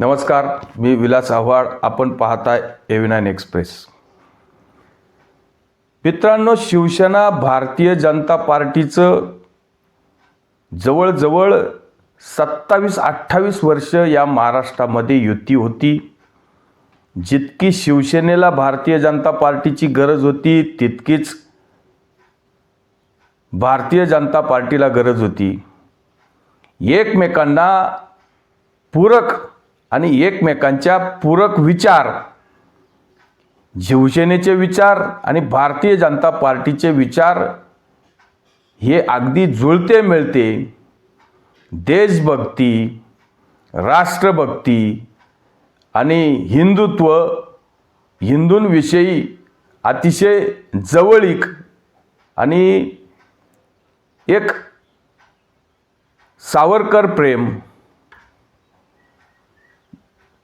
नमस्कार, मी विलास आव्हाड. आपण पाहताय A9 एक्सप्रेस. मित्रांनो, शिवसेना भारतीय जनता पार्टीचं जवळजवळ 27-28 वर्ष या महाराष्ट्रामध्ये युती होती. जितकी शिवसेनेला भारतीय जनता पार्टीची गरज होती तितकीच भारतीय जनता पार्टीला गरज होती. एकमेकांना पूरक आणि एकमेकांच्या पूरक विचार, शिवसेनेचे विचार आणि भारतीय जनता पार्टीचे विचार हे अगदी जुळते मिळते. देशभक्ती, राष्ट्रभक्ती आणि हिंदुत्व, हिंदूंविषयी अतिशय जवळीक आणि एक सावरकर प्रेम,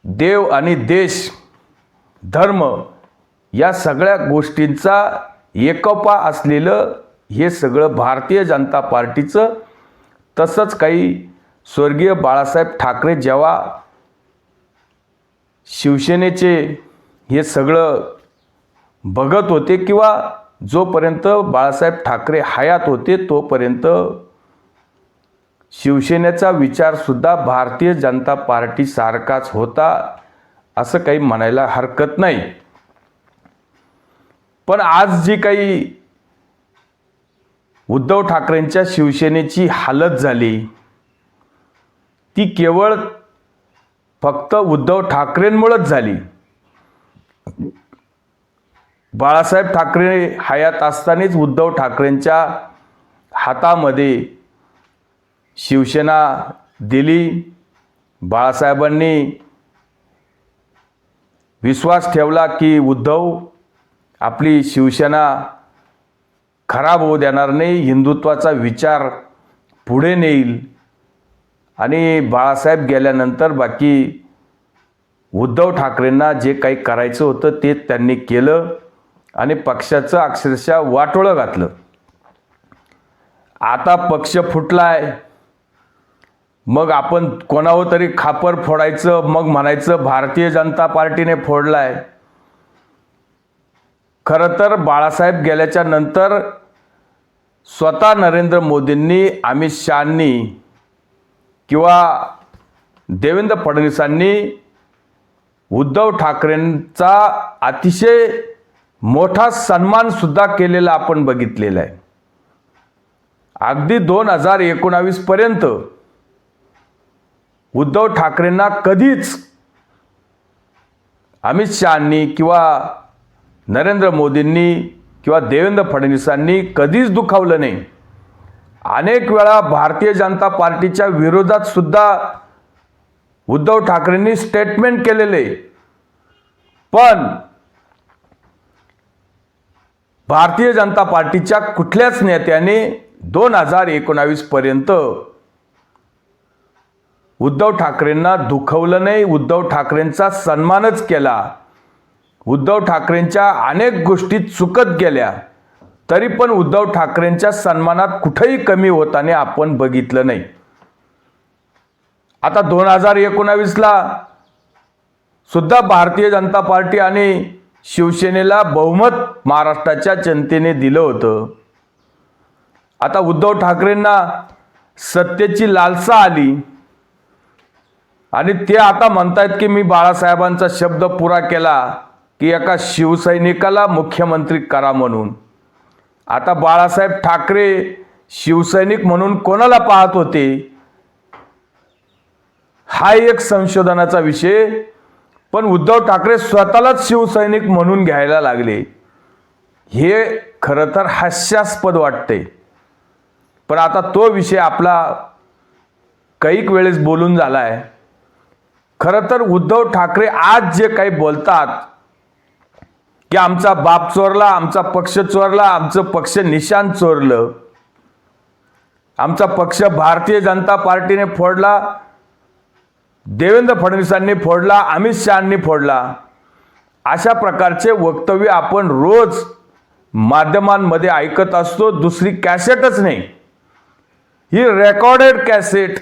देव आणि देश, धर्म या सगळ्या गोष्टींचा एकोपा असलेलं हे सगळं भारतीय जनता पार्टीचं. तसंच काही स्वर्गीय बाळासाहेब ठाकरे जेव्हा शिवसेनेचे हे सगळं बघत होते किंवा जोपर्यंत बाळासाहेब ठाकरे हयात होते तोपर्यंत शिवसेनेचा विचारसुद्धा भारतीय जनता पार्टी सारखाच होता असं काही म्हणायला हरकत नाही. पण आज जी काही उद्धव ठाकरेंच्या शिवसेनेची हालत झाली ती केवळ फक्त उद्धव ठाकरेंमुळेच झाली. बाळासाहेब ठाकरे हयात असतानाच उद्धव ठाकरेंच्या हातामध्ये शिवसेना दिली. बाळासाहेबांनी विश्वास ठेवला की उद्धव आपली शिवसेना खराब होऊ देणार नाही, हिंदुत्वाचा विचार पुढे नेईल. आणि बाळासाहेब गेल्यानंतर बाकी उद्धव ठाकरेंना जे काही करायचं होतं ते त्यांनी केलं आणि पक्षाचं अक्षरशः वाटोळं घातलं. आता पक्ष फुटलाय, मग आपण कोणावर तरी खापर फोडायचं, मग म्हणायचं भारतीय जनता पार्टीने फोडलाय. खरं तर बाळासाहेब गेल्याच्या नंतर स्वतः नरेंद्र मोदींनी, अमित शहांनी किंवा देवेंद्र फडणवीसांनी उद्धव ठाकरेंचा अतिशय मोठा सन्मान सुद्धा केलेला आपण बघितलेला आहे. अगदी 2019 पर्यंत उद्धव ठाकरेंना कधीच अमित शहांनी किंवा नरेंद्र मोदींनी किंवा देवेंद्र फडणवीसांनी कधीच दुखावलं नाही. अनेक वेळा भारतीय जनता पार्टीच्या विरोधात सुद्धा उद्धव ठाकरेंनी स्टेटमेंट केलेले, पण भारतीय जनता पार्टीच्या कुठल्याच नेत्याने 2019 पर्यंत उद्धव ठाकरेंना दुखवलं नाही. उद्धव ठाकरेंचा सन्मानच केला. उद्धव ठाकरेंच्या अनेक गोष्टी चुकत गेल्या तरी पण उद्धव ठाकरेंच्या सन्मानात कुठेही कमी होताना आपण बघितलं नाही. आता 2019ला सुद्धा भारतीय जनता पार्टी आणि शिवसेनेला बहुमत महाराष्ट्राच्या जनतेने दिलं होतं. आता उद्धव ठाकरेंना सत्तेची लालसा आली आणि ते आता म्हणतायत की मी बाळासाहेबांचा शब्द पुरा केला की एका शिवसैनिकाला मुख्यमंत्री करा म्हणून. आता बाळासाहेब ठाकरे शिवसैनिक म्हणून कोणाला पाहत होते हा एक संशोधनाचा विषय. पण उद्धव ठाकरे स्वतःलाच शिवसैनिक म्हणून घ्यायला लागले. हे खरं तर हास्यास्पद वाटते. पण आता तो विषय आपला कैक वेळेस बोलून झालाय. खरं तर उद्धव ठाकरे आज जे काही बोलतात की आमचा बाप चोरला, आमचा पक्ष चोरला, आमचं पक्ष निशाण चोरलं, आमचा पक्ष भारतीय जनता पार्टीने फोडला, देवेंद्र फडणवीसांनी फोडला, अमित शहांनी फोडला, अशा प्रकारचे वक्तव्य आपण रोज माध्यमांमध्ये ऐकत असतो. दुसरी कॅसेटच नाही, ही रेकॉर्डेड कॅसेट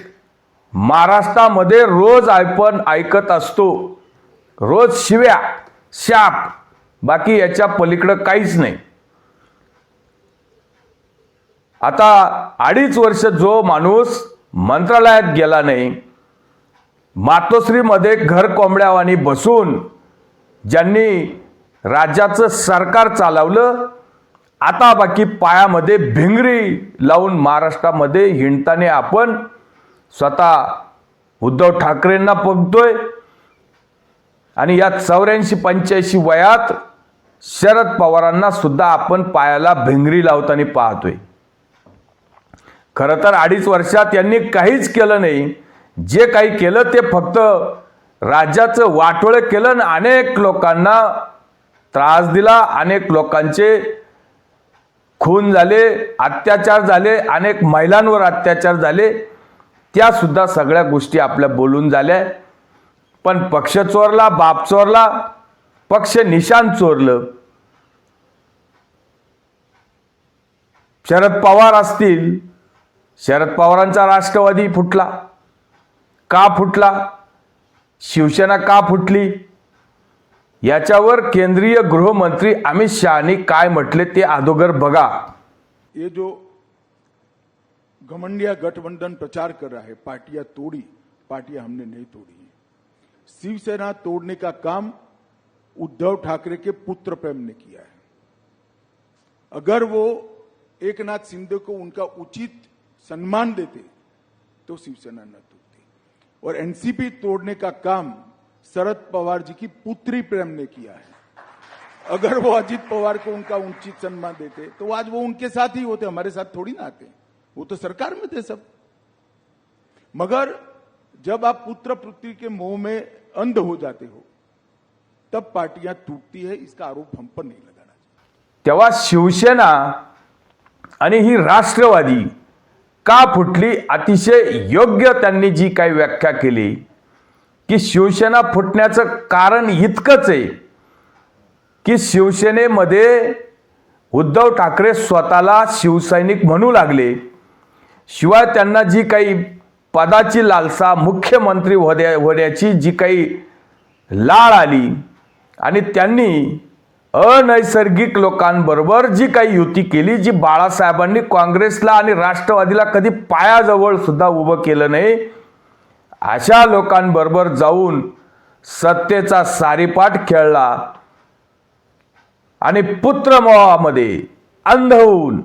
महाराष्ट्रामध्ये रोज आपण ऐकत असतो, रोज शिव्या, शाप, बाकी याच्या पलीकडं काहीच नाही. आता 2.5 वर्ष जो माणूस मंत्रालयात गेला नाही, मातोश्रीमध्ये घर कोंबड्यावानी बसून ज्यांनी राज्याचं सरकार चालवलं, आता बाकी पायामध्ये भिंगरी लावून महाराष्ट्रामध्ये हिंडताना आपण स्वतः उद्धव ठाकरेंना बघतोय. आणि या 84-85 वयात शरद पवारांना सुद्धा आपण पायाला भिंगरी लावताना पाहतोय. खरं तर 2.5 वर्षात यांनी काहीच केलं नाही. जे काही केलं ते फक्त राज्याचं वाटोळं केलं आणि अनेक लोकांना त्रास दिला, अनेक लोकांचे खून झाले, अत्याचार झाले, अनेक महिलांवर अत्याचार झाले. त्या सुद्धा सगळ्या गोष्टी आपल्या बोलून झाल्या. पण पक्ष चोरला, बाप चोरला, पक्ष निशाण चोरलं. शरद पवार असतील, शरद पवारांचा राष्ट्रवादी फुटला. का फुटला? शिवसेना का फुटली? याच्यावर केंद्रीय गृहमंत्री अमित शहानी काय म्हटले ते अगोदर बघा. ये जो घमंडिया गठबंधन प्रचार कर रहा है, पार्टियां तोड़ी, पार्टियां हमने नहीं तोड़ी है. शिवसेना तोड़ने का काम उद्धव ठाकरे के पुत्र प्रेम ने किया है. अगर वो एकनाथ शिंदे को उनका उचित सम्मान देते तो शिवसेना न तोड़ती. और एनसीपी तोड़ने का काम शरद पवार जी की पुत्री प्रेम ने किया है. अगर वो अजित पवार को उनका उचित सम्मान देते तो आज वो उनके साथ ही होते, हमारे साथ थोड़ी ना आते. वो तो सरकार में थे सब. मगर जब आप पुत्र पुत्री के मोह में अंध हो जाते हो तब पार्टियां टूटती है. इसका आरोप हम पर नहीं लगाना चाहिए. तेव्हा शिवसेना आणि ही राष्ट्रवादी का फुटली? अतिशय योग्य त्यांनी जी काही व्याख्या केली की शिवसेना फुटण्याचं कारण इतकंच आहे की शिवसेनेमध्ये उद्धव ठाकरे स्वतःला शिवसैनिक म्हणू लागले. शिवाय त्यांना जी काही पदाची लालसा, मुख्यमंत्री होण्याची जी काही लाळ आली आणि त्यांनी अनैसर्गिक लोकांबरोबर जी काही युती केली, जी बाळासाहेबांनी काँग्रेसला आणि राष्ट्रवादीला कधी पायाजवळ सुद्धा उभं केलं नाही, अशा लोकांबरोबर जाऊन सत्तेचा सारीपाट खेळला आणि पुत्रमोहामध्ये अंध होऊन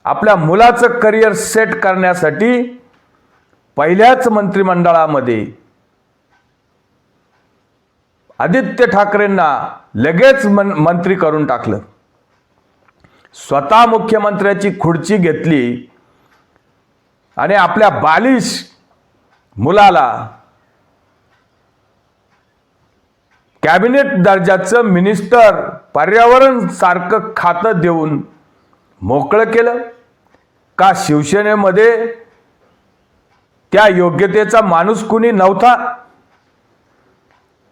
आपल्या मुलाचं करिअर सेट करण्यासाठी पहिल्याच मंत्रिमंडळामध्ये आदित्य ठाकरेंना लगेच मंत्री करून टाकलं. स्वतः मुख्यमंत्र्याची खुर्ची घेतली आणि आपल्या बालिश मुलाला कॅबिनेट दर्जाचं मिनिस्टर, पर्यावरण सारखं खातं देऊन मोकळं केलं. का शिवसेनेमध्ये त्या योग्यतेचा माणूस कुणी नव्हता?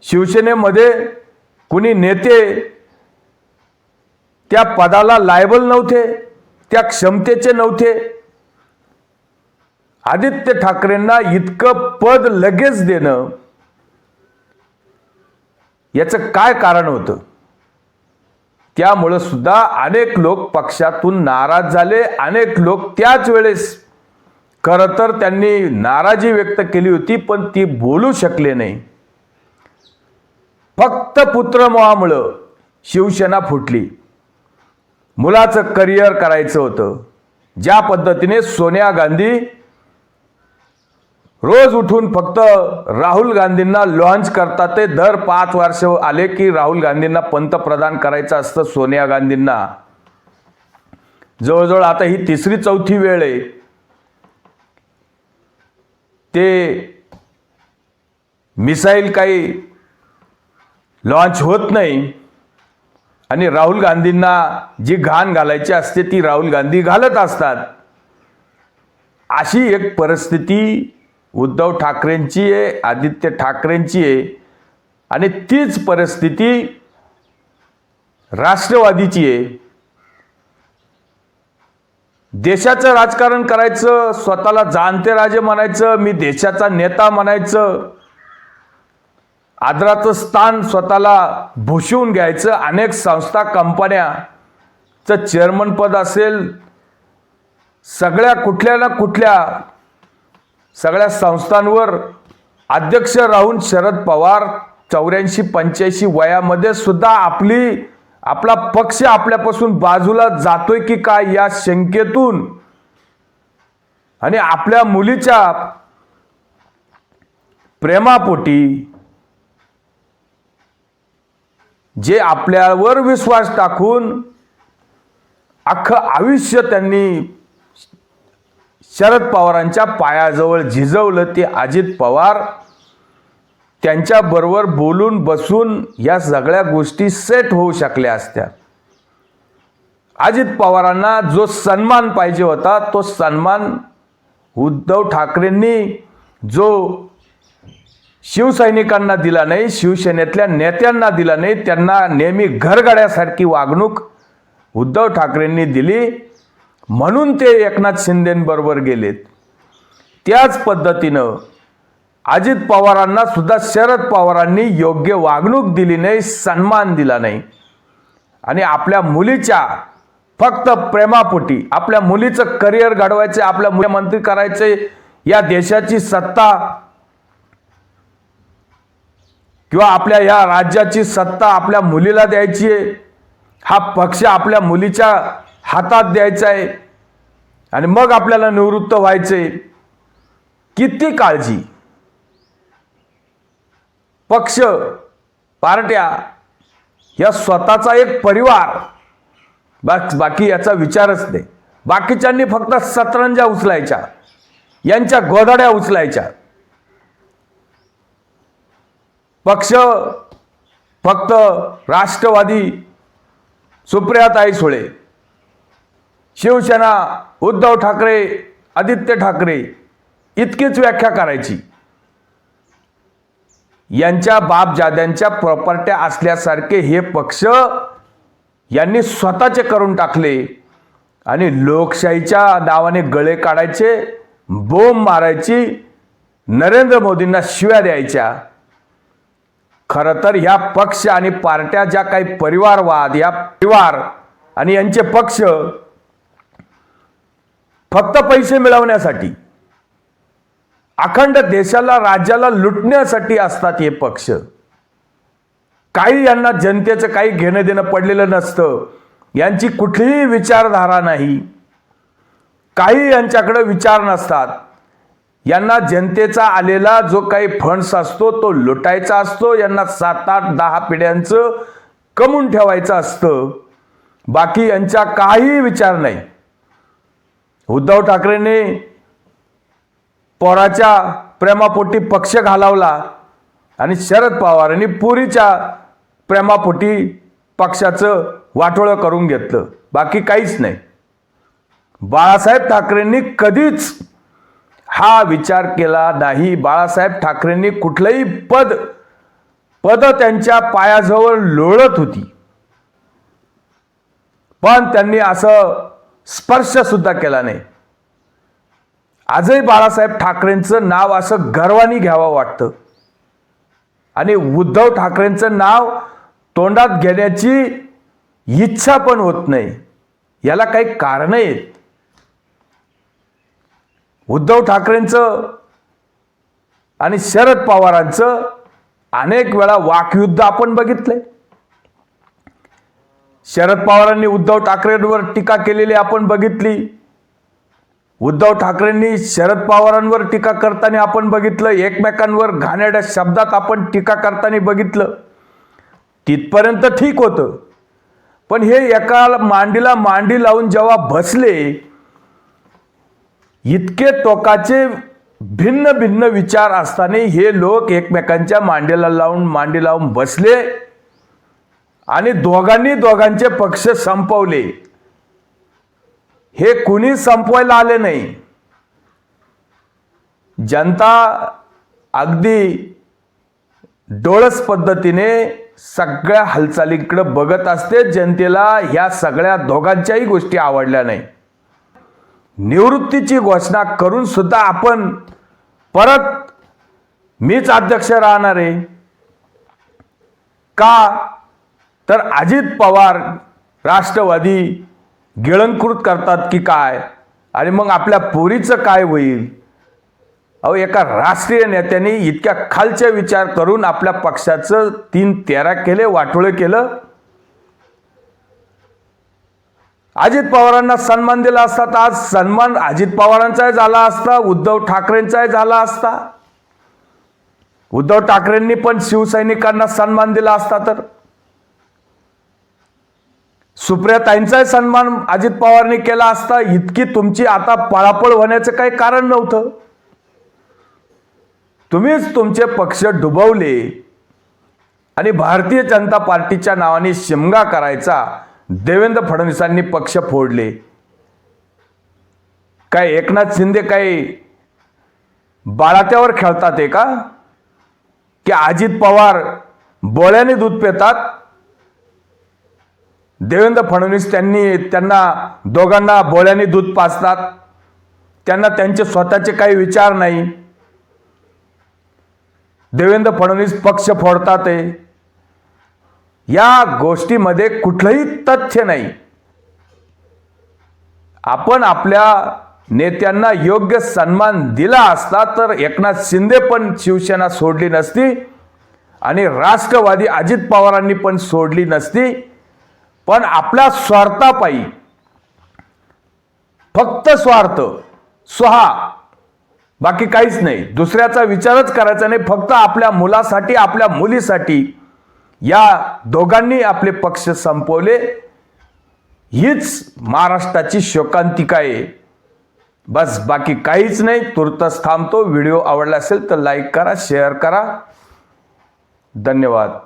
शिवसेनेमध्ये कुणी नेते त्या पदाला लायबल नव्हते, त्या क्षमतेचे नव्हते. आदित्य ठाकरेंना इतकं पद लगेच देणं याचं काय कारण होतं? त्यामुळे सुद्धा अनेक लोक पक्षातून नाराज झाले. अनेक लोक त्याच वेळेस, खरं तर त्यांनी नाराजी व्यक्त केली होती पण ती बोलू शकले नाही. फक्त पुत्रमोहामुळे शिवसेना फुटली. मुलाचं करिअर करायचं होतं. ज्या पद्धतीने सोनिया गांधी रोज उठून फक्त राहुल गांधींना लॉन्च करतात, ते दर 5 वर्ष आले की राहुल गांधींना पंतप्रधान करायचं असतं. सोनिया गांधींना जवळजवळ आता ही 3री-4थी वेळ आहे. ते मिसाईल काही लॉन्च होत नाही आणि राहुल गांधींना जी घाण घालायची असते ती राहुल गांधी घालत असतात. अशी एक परिस्थिती उद्धव ठाकरेंची आहे, आदित्य ठाकरेंची आहे. आणि तीच परिस्थिती राष्ट्रवादीची आहे. देशाचं राजकारण करायचं, स्वतःला जाणते राजे म्हणायचं, मी देशाचा नेता म्हणायचं, आदराचं स्थान स्वतःला भूषवून घ्यायचं, अनेक संस्था कंपन्याचं चेअरमन पद असेल, सगळ्या कुठल्या ना कुठल्या सगळ्या संस्थांवर अध्यक्ष राहून शरद पवार 84-85 वयामध्ये सुद्धा आपला पक्ष आपल्यापासून बाजूला जातोय की काय या शंकेतून आणि आपल्या मुलीच्या प्रेमापोटी जे आपल्यावर विश्वास टाकून अख्खं आयुष्य त्यांनी शरद पवारांच्या पायाजवळ झिजवलं, ते अजित पवार त्यांच्याबरोबर बोलून बसून या सगळ्या गोष्टी सेट होऊ शकल्या असत्या. अजित पवारांना जो सन्मान पाहिजे होता तो सन्मान उद्धव ठाकरेंनी जो शिवसैनिकांना दिला नाही, शिवसेनेतल्या नेत्यांना दिला नाही, त्यांना नेहमी घरगड्यासारखी वागणूक उद्धव ठाकरेंनी दिली, म्हणून ते एकनाथ शिंदेंबरोबर गेलेत. त्याच पद्धतीनं अजित पवारांना सुद्धा शरद पवारांनी योग्य वागणूक दिली नाही, सन्मान दिला नाही आणि आपल्या मुलीच्या फक्त प्रेमापोटी, आपल्या मुलीचं करिअर घडवायचे, आपल्या मुख्यमंत्री करायचे, या देशाची सत्ता किंवा आपल्या या राज्याची सत्ता आपल्या मुलीला द्यायची आहे, हा पक्ष आपल्या मुलीच्या हातात द्यायचा आहे आणि मग आपल्याला निवृत्त व्हायचे. किती काळजी. पक्ष, पार्ट्या या स्वतःचा एक परिवार, बाकी याचा विचारच नाही. बाकीच्यांनी फक्त सतरंजा उचलायच्या, यांच्या गोधड्या उचलायच्या. पक्ष फक्त राष्ट्रवादी सुप्रियाताई सुळे, शिवसेना उद्धव ठाकरे, आदित्य ठाकरे इतकीच व्याख्या करायची. यांच्या बापजाद्यांच्या प्रॉपर्ट्या असल्यासारखे हे पक्ष यांनी स्वतःचे करून टाकले आणि लोकशाहीच्या नावाने गळे काढायचे, बोंब मारायची, नरेंद्र मोदींना शिव्या द्यायच्या. खरं तर ह्या पक्ष आणि पार्ट्या ज्या काही परिवारवाद, या परिवार आणि यांचे पक्ष फक्त पैसे मिळवण्यासाठी, अखंड देशाला राज्याला लुटण्यासाठी असतात हे पक्ष. काही यांना जनतेचं काही घेणं देणं पडलेलं नसतं, यांची कुठलीही विचारधारा नाही, काही यांच्याकडे विचार नसतात. यांना जनतेचा आलेला जो काही फंड्स असतो तो लुटायचा असतो, यांना 7-8-10 पिढ्यांचं कमवून ठेवायचं असतं, बाकी यांचा काही विचार नाही. उद्धव ठाकरेंनी पोराच्या प्रेमापोटी पक्ष घालवला आणि शरद पवारांनी पुरीच्या प्रेमापोटी पक्षाचं वाटोळं करून घेतलं, बाकी काहीच नाही. बाळासाहेब ठाकरेंनी कधीच हा विचार केला नाही. बाळासाहेब ठाकरेंनी कुठलंही पद त्यांच्या पायाजवळ लोळत होती, पण त्यांनी असं स्पर्श सुद्धा केला नाही. आजही बाळासाहेब ठाकरेंचं नाव असं गर्वाने घ्यावं वाटतं आणि उद्धव ठाकरेंचं नाव तोंडात घेण्याची इच्छा पण होत नाही. याला काही कारण आहेत. उद्धव ठाकरेंचं आणि शरद पवारांचं अनेक वेळा वाकयुद्ध आपण बघितले. शरद पवारांनी उद्धव ठाकरेंवर टीका केलेली आपण बघितली, उद्धव ठाकरेंनी शरद पवारांवर टीका करताना आपण बघितलं, एकमेकांवर घाणेरड्या शब्दात आपण टीका करताना बघितलं. तिथपर्यंत ठीक होतं, पण हे एका मांडीला मांडी लावून जेव्हा बसले, इतके टोकाचे भिन्न भिन्न विचार असताना हे लोक एकमेकांच्या मांडी लावून बसले आणि दोघांनी दोघांचे पक्ष संपवले. हे कुणी संपवायला आले नाही. जनता अगदी डोळस पद्धतीने सगळ्या हालचालींकडे बघत असते. जनतेला ह्या सगळ्या दोघांच्याही गोष्टी आवडल्या नाही. निवृत्तीची घोषणा करून सुद्धा आपण परत मीच अध्यक्ष राहणार आहे का, तर अजित पवार राष्ट्रवादी गिळंकृत करतात की काय, आणि मग आपल्या पोरीचं काय होईल. अहो, एका राष्ट्रीय नेत्याने इतक्या खालचे विचार करून आपल्या पक्षाचं 3-13 केले, वाटोळे केलं. अजित पवारांना सन्मान दिला असता तर आज सन्मान अजित पवारांचाही झाला असता, उद्धव ठाकरेंचाही झाला असता. उद्धव ठाकरेंनी पण शिवसैनिकांना सन्मान दिला असता तर सुप्रियाताईंचाही सन्मान अजित पवारांनी केला असता. इतकी तुमची आता पळापळ होण्याचं काही कारण नव्हतं. तुम्हीच तुमचे पक्ष डुबवले आणि भारतीय जनता पार्टीच्या नावाने शिमगा करायचा देवेंद्र फडणवीसांनी पक्ष फोडले. काय एकनाथ शिंदे काही बाळात्यावर खेळतात आहे का, की अजित पवार बोळ्याने दूध पितात. देवेंद्र फडणवीस त्यांना दोघांना बोळ्याने दूध पाजतात. त्यांना त्यांचे स्वतःचे काही विचार नाही. देवेंद्र फडणवीस पक्ष फोडतात आहे. या गोष्टीमध्ये कुठलंही तथ्य नाही. आपण आपल्या नेत्यांना योग्य सन्मान दिला असता तर एकनाथ शिंदे पण शिवसेना सोडली नसती आणि राष्ट्रवादी अजित पवारांनी पण सोडली नसती. पण आपल्या स्वार्थापायी, फक्त स्वार्थ, बाकी काहीच नाही, दुसऱ्याचा विचारच करायचा नाही, फक्त आपल्या मुलासाठी, आपल्या मुलीसाठी या दोघांनी आपले पक्ष संपवले. हीच महाराष्ट्राची शोकांतिका आहे. बस, बाकी काहीच नाही. तुर्तच थांबतो. व्हिडिओ आवडला असेल तर लाईक करा, शेअर करा. धन्यवाद.